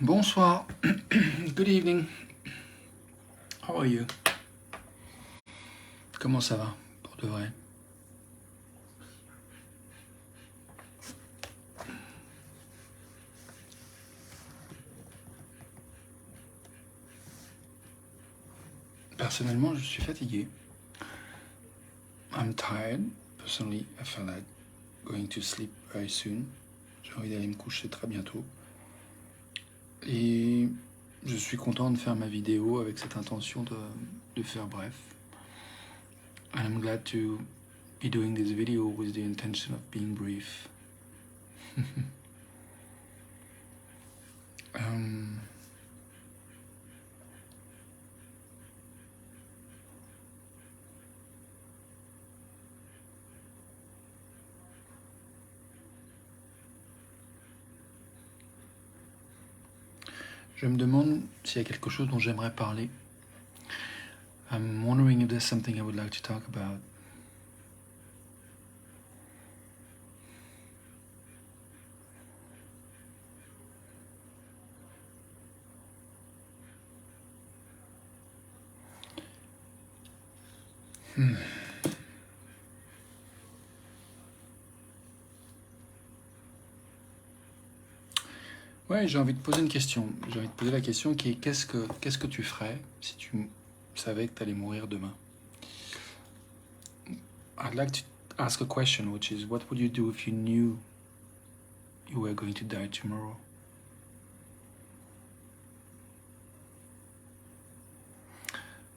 Bonsoir. Good evening. How are you? Comment ça va, pour de vrai? Personnellement, je suis fatigué. I'm tired. Personally, I feel like going to sleep very soon. J'ai envie d'aller me coucher très bientôt. Et je suis content de faire ma vidéo avec cette intention de faire bref. And I'm glad to be doing this video with the intention of being brief. Je me demande s'il y a quelque chose dont j'aimerais parler. I'm wondering if there's something I would like to talk about. Ouais, j'ai envie de poser une question. J'ai envie de poser la question qui est qu'est-ce que tu ferais si tu savais que tu allais mourir demain? I'd like to ask a question, which is what would you do if you knew you were going to die tomorrow?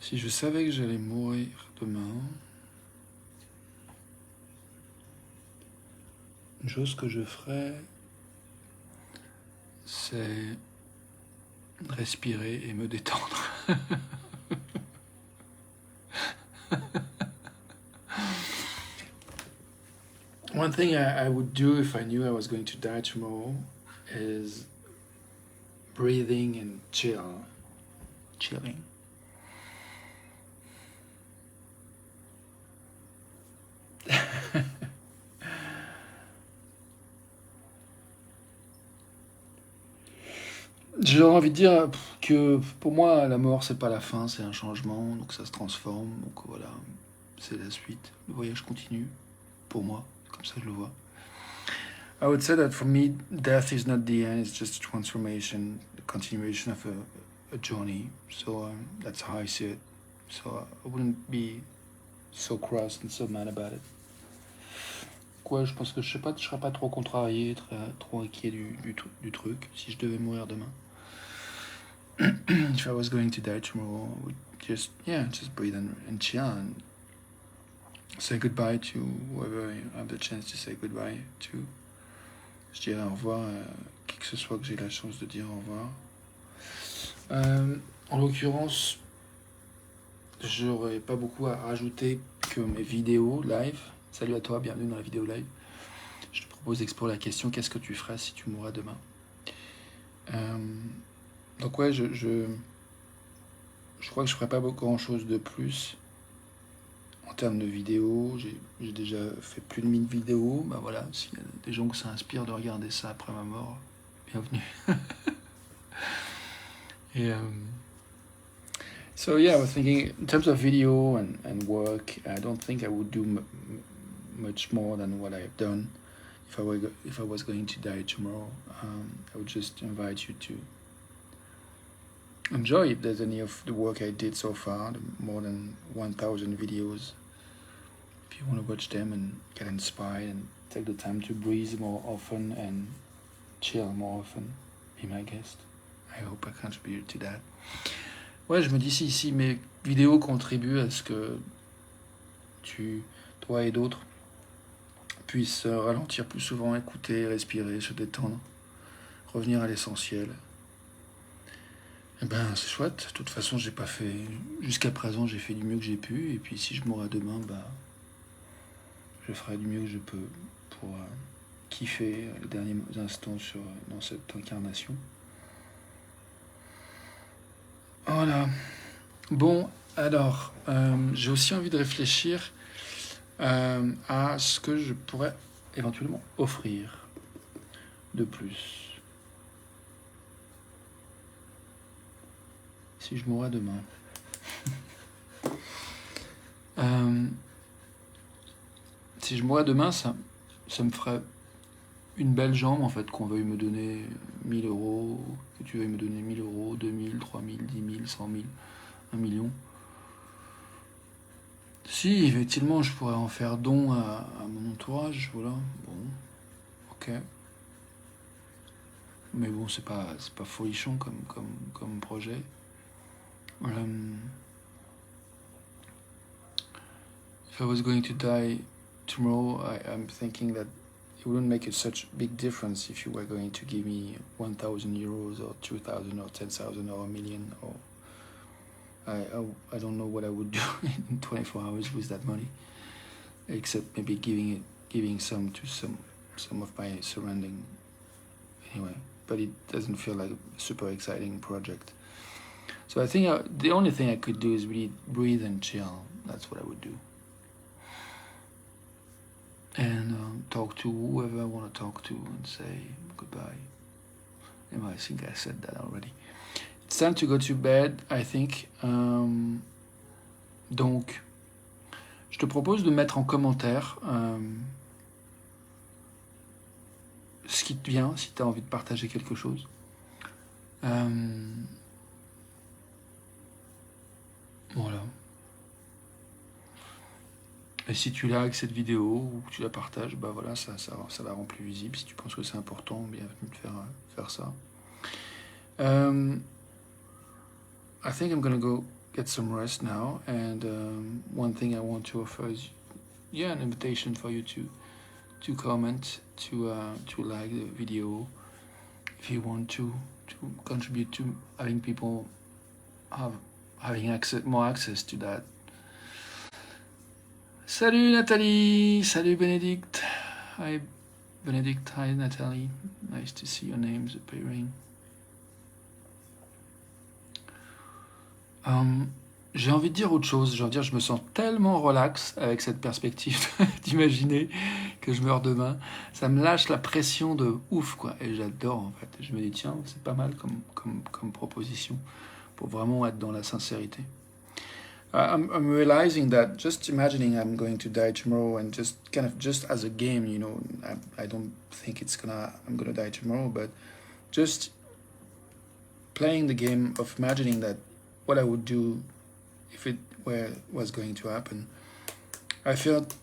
Si je savais que j'allais mourir demain, une chose que je ferais, c'est respirer et me détendre. One thing I would do if I knew I was going to die tomorrow is breathing and chilling. J'ai envie de dire que pour moi, la mort, c'est pas la fin, c'est un changement, donc ça se transforme, donc voilà, c'est la suite. Le voyage continue, pour moi, comme ça je le vois. I would say that for me, death is not the end, it's just a transformation, the continuation of a journey. So that's how I see it. So I wouldn't be so cross and so mad about it. Quoi, je pense que je serais pas trop contrarié, trop inquiet du truc si je devais mourir demain. If I was going to die tomorrow, I would just breathe and chill and say goodbye to whoever I have the chance to say goodbye to. Je dirais au revoir à qui que ce soit que j'ai la chance de dire au revoir. En l'occurrence, j'aurais pas beaucoup à rajouter que mes vidéos live. Salut à toi, bienvenue dans la vidéo live. Je te propose d'explorer la question qu'est-ce que tu ferais si tu mourrais demain? Donc ouais, je crois que je ferais pas grand chose de plus en termes de vidéos. J'ai déjà fait plus de 1000 vidéos. Bah voilà, s'il y a des gens que ça inspire de regarder ça après ma mort, bienvenue. Et so yeah, I was thinking in terms of video and work, I don't think I would do much more than what I have done. If I was going to die tomorrow, I would just invite you to enjoy if there's any of the work I did so far, the more than 1,000 videos. If you want to watch them and get inspired and take the time to breathe more often and chill more often, be my guest. I hope I contributed to that. Ouais, je me dis si mes vidéos contribuent à ce que toi et d'autres, puissent ralentir plus souvent, écouter, respirer, se détendre, revenir à l'essentiel. Eh ben, c'est chouette. De toute façon, j'ai pas fait... Jusqu'à présent, j'ai fait du mieux que j'ai pu. Et puis, si je mourrais demain, bah, je ferai du mieux que je peux pour kiffer les derniers instants dans cette incarnation. Voilà. Bon, alors, j'ai aussi envie de réfléchir à ce que je pourrais éventuellement offrir de plus. Si je mourais demain. Si je mourais demain, ça me ferait une belle jambe, en fait, qu'on veuille me donner 1000 euros, que tu veuilles me donner 1000 euros, 2000, 3000, 10 000, 100 000, 1 million. Si, effectivement, je pourrais en faire don à mon entourage, voilà. Bon, ok. Mais bon, c'est pas folichon comme projet. If I was going to die tomorrow, I'm thinking that it wouldn't make such a big difference if you were going to give me 1,000 euros or 2,000 or 10,000 or a million. Or I don't know what I would do in 24 hours with that money, except maybe giving some to some of my surrounding. Anyway, but it doesn't feel like a super exciting project. So I think the only thing I could do is really breathe and chill. That's what I would do. And talk to whoever I want to talk to and say goodbye. Anyway, I think I said that already. It's time to go to bed, I think. Donc, je te propose de mettre en commentaire ce qui te vient, si tu as envie de partager quelque chose. Voilà. Et si tu likes cette vidéo ou que tu la partages, bah voilà, ça la rend plus visible. Si tu penses que c'est important, bienvenue de faire ça. I think I'm gonna go get some rest now. And one thing I want to offer is, an invitation for you to comment, to like the video, if you want to contribute to having people having more access to that. Salut Nathalie, salut Bénédicte. Hi Bénédicte, hi Nathalie. Nice to see your names appearing. J'ai envie de dire autre chose. J'ai envie de dire, je me sens tellement relax avec cette perspective d'imaginer que je meurs demain. Ça me lâche la pression de ouf, quoi. Et j'adore, en fait. Je me dis, tiens, c'est pas mal comme proposition pour vraiment être dans la sincérité. I'm realizing that just imagining I'm going to die tomorrow and just as a game, I don't think I'm gonna die tomorrow, but just playing the game of imagining that what I would do if it was going to happen, I felt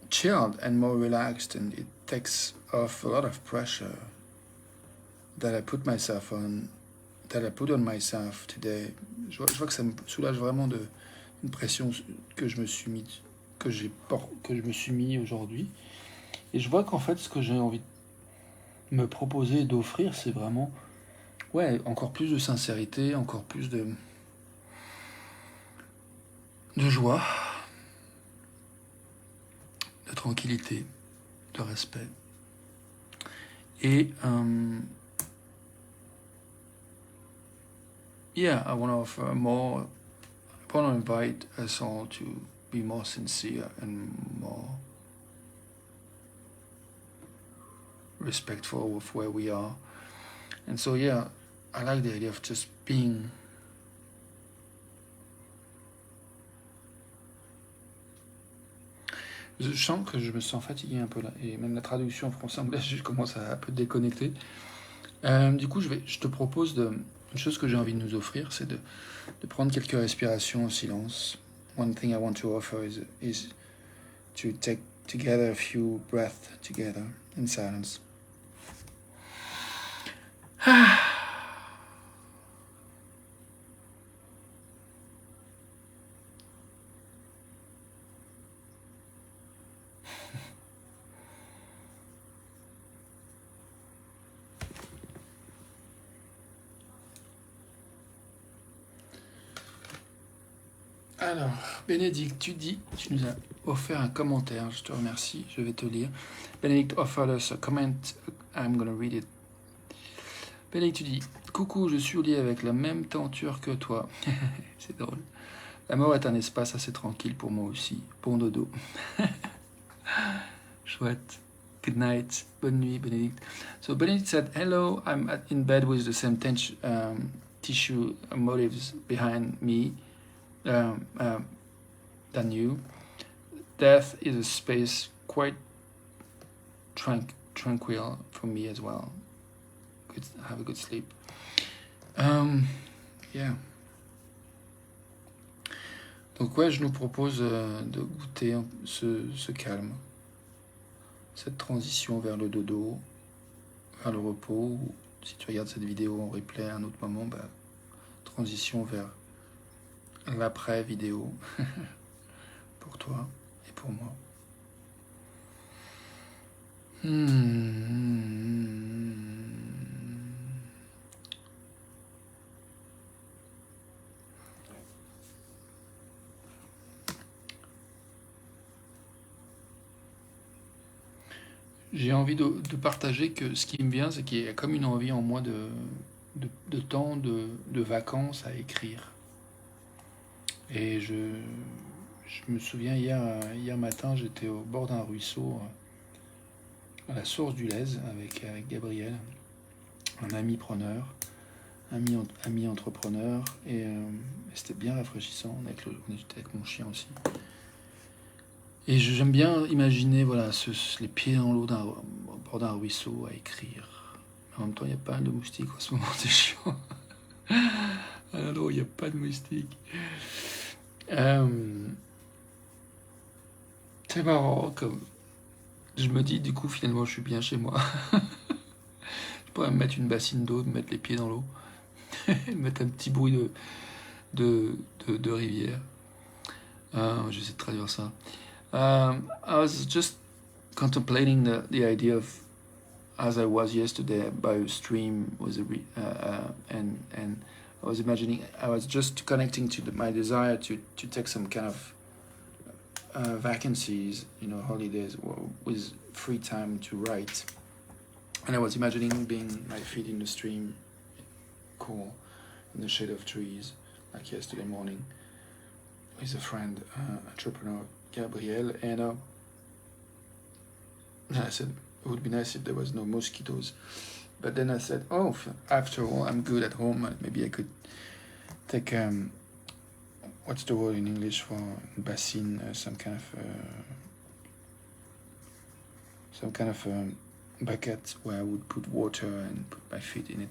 chilled and more relaxed, and it takes off a lot of pressure that I put on myself today. Je vois que ça me soulage vraiment une pression que je me suis mis aujourd'hui, et je vois qu'en fait ce que j'ai envie de me proposer et d'offrir, c'est vraiment encore plus de sincérité, encore plus de joie, de tranquillité, de respect. Et I want to offer more. I want to invite us all to be more sincere and more respectful of where we are. And so I like the idea of just being Je sens que je me sens fatigué un peu là, et même la traduction en français-anglais, je commence à un peu déconnecter. Du coup, je te propose une chose que j'ai envie de nous offrir, c'est de prendre quelques respirations en silence. One thing I want to offer is to take together a few breaths together in silence. Alors, Bénédicte, tu nous as offert un commentaire, je te remercie, je vais te lire. Bénédicte offered us a comment, I'm gonna read it. Bénédicte, tu dis, coucou, je suis au lit avec la même tenture que toi. C'est drôle. La mort est un espace assez tranquille pour moi aussi. Bon dodo. Chouette. Good night. Bonne nuit, Benedict. So Benedict said, hello, I'm in bed with the same tissue motives behind me than you. Death is a space quite tranquil for me as well. Have a good sleep. Yeah. Donc ouais, je nous propose de goûter ce calme, cette transition vers le dodo, vers le repos. Si tu regardes cette vidéo en replay à un autre moment, bah, transition vers l'après-vidéo pour toi et pour moi. J'ai envie de partager que ce qui me vient, c'est qu'il y a comme une envie en moi de temps, de vacances à écrire. Et je me souviens, hier matin, j'étais au bord d'un ruisseau, à la source du Lez, avec Gabriel, un ami preneur, ami entrepreneur, et c'était bien rafraîchissant. On était avec mon chien aussi. Et j'aime bien imaginer, voilà, les pieds dans l'eau au bord d'un ruisseau à écrire. En même temps, il n'y a pas de moustiques en ce moment, c'est chiant. Ah non, il n'y a pas de moustiques. C'est marrant, comme je me dis, du coup, finalement, je suis bien chez moi. Je pourrais me mettre une bassine d'eau, me mettre les pieds dans l'eau, mettre un petit bruit de rivière. J'essaie de traduire ça. I was just contemplating the idea of, as I was yesterday, BioStream was and I was imagining, I was just connecting to my desire to take some kind of vacancies, holidays with free time to write. And I was imagining being my feet in the stream, cool, in the shade of trees, like yesterday morning, with a friend, entrepreneur, Gabriel, and I said it would be nice if there was no mosquitoes. But then I said, oh, after all, I'm good at home. Maybe I could take, what's the word in English for basin, some kind of bucket where I would put water and put my feet in it.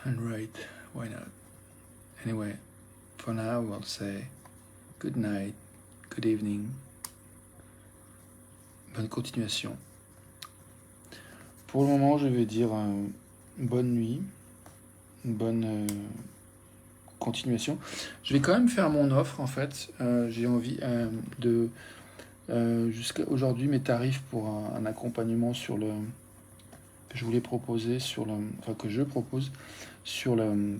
And write, why not? Anyway, for now, we'll say good night, good evening, bonne continuation. Pour le moment, je vais dire bonne nuit, une bonne continuation. Je vais quand même faire mon offre, en fait. J'ai envie de... jusqu'à aujourd'hui, mes tarifs pour un accompagnement que je voulais proposer que je propose sur le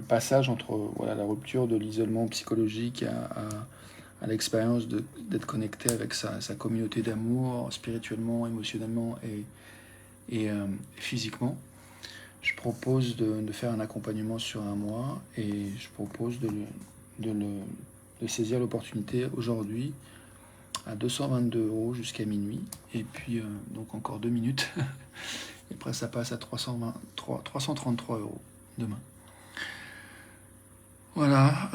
passage entre la rupture de l'isolement psychologique à l'expérience d'être connecté avec sa communauté d'amour, spirituellement, émotionnellement et physiquement. Je propose de faire un accompagnement sur 1 mois et je propose de saisir l'opportunité aujourd'hui à 222 € jusqu'à minuit, et puis donc encore 2 minutes, et après ça passe à 333 € demain. Voilà,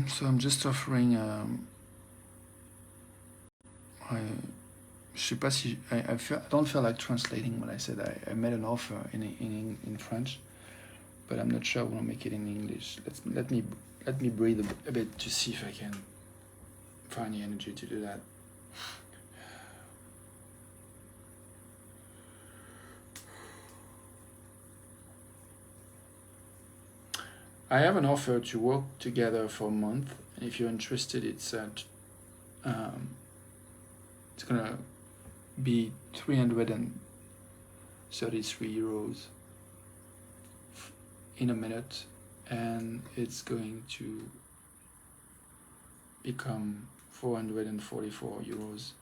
so I'm just offering, je sais pas si, I don't feel like translating what I said. I made an offer in French, but I'm not sure I want to make it in English. Let me breathe a bit to see if I can find the energy to do that. I have an offer to work together for a month. If you're interested, it's gonna be 333 € in a minute, and it's going to become 444 €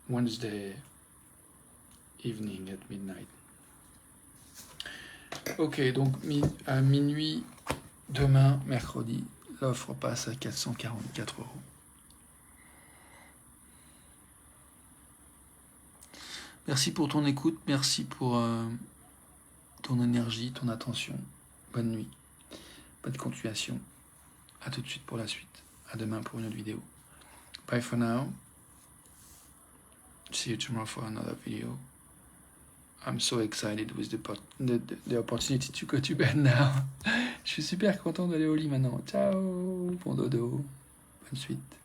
Wednesday evening at midnight. Ok, donc à minuit demain, mercredi, l'offre passe à 444 €. Merci pour ton écoute, merci pour ton énergie, ton attention. Bonne nuit, bonne continuation. À tout de suite pour la suite. À demain pour une autre vidéo. Bye for now. See you tomorrow for another video. I'm so excited with the opportunity to go to bed now. Je suis super content d'aller au lit maintenant. Ciao, bon dodo, bonne suite.